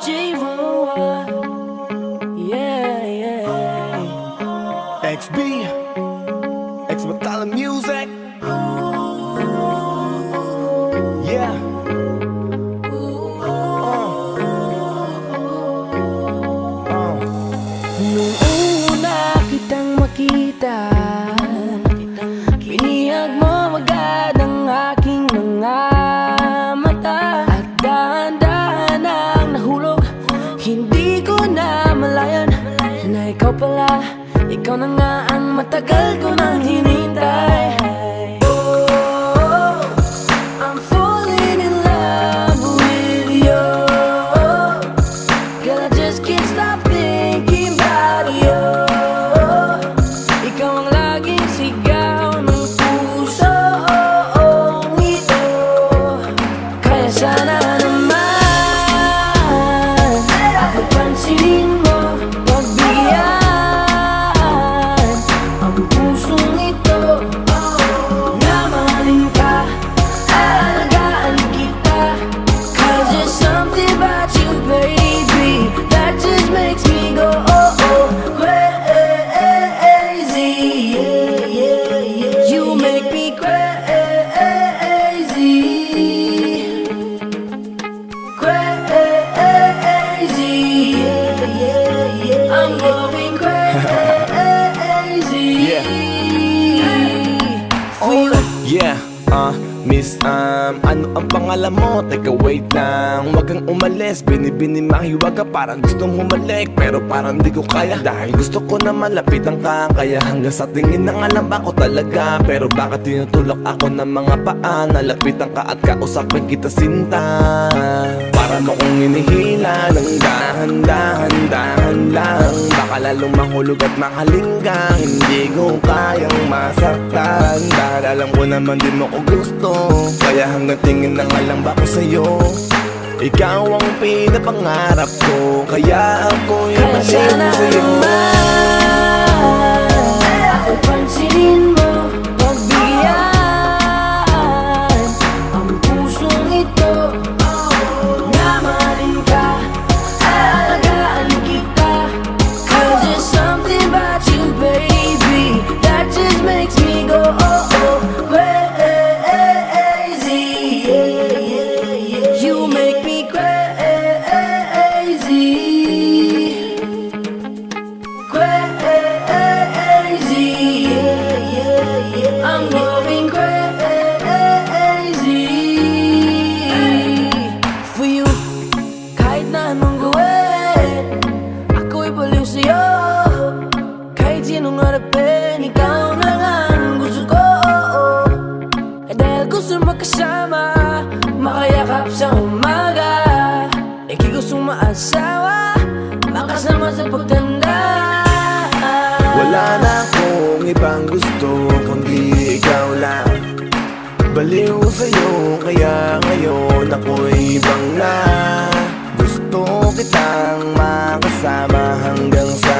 J-Roa, yeah, yeah. XB, X Batala Music. Yeah. Nung una kitang makita, binihag mo agad ang aking mga mata. At dahan-dahan ang nahulog, hindi ko na malayan na ikaw pala, ikaw na nga ang matagal ko nang hinintay. Oh, I'm falling in love with you. Girl, I just can't stop thinking about you. Ikaw ang laging sigaw ng pusong ito. Kaya sana naman pansinin mo, pagbigyan ang pusong ito. Na mahalin ka, alagaan kita. 'Cause there's something about you, baby, that just makes me go crazy. Yeah, yeah, yeah. You make me crazy, crazy. Yeah, yeah, yeah. I'm going crazy. Yeah. For you. Yeah, Miss, ano ang pangalan mo? Teka, wait lang. Wag kang umalis, binibini-mahiwag ka. Parang gustong humalik, pero parang di ko kaya. Dahil gusto ko na malapitan ka. Kaya hanggang sa tingin na alam ako talaga. Pero bakit tinutulak ako ng mga paa? Nalapitan ka at kausapin kita, sinta. Para mo kong inihila ng dahan-dahan lang. Baka lalong mahulog at mahalinggang. Hindi ko kayang masaktan. Dahil alam ko naman di mo ko gusto. Kaya hanggang tingin na nga lang ba ko sa'yo? Ikaw ang pinapangarap ko. Kaya ako'y Kaya sana sa'yo. naman pansinin mo, pagbigyan ang pusong ito. Na mahalin ka, alagaan kita. 'Cause there's something about you, baby, that just makes me go crazy. Yeah, yeah, yeah. You make me crazy, crazy. Yeah, yeah, yeah. I'm going crazy for you. Kahit na anong gawin, ako'y baliw sa'yo. Kahit sinong harapin, ikaw na lang ang gusto ko. Dahil gusto magkasama, makayakap sa umaga. Ika'y gustong maasawa, makasama sa pagtanda. Wala na akong ibang gusto kundi ikaw lang. Baliw sa'yo kaya ngayon ako'y ibang na. Gusto kitang makasama hanggang sa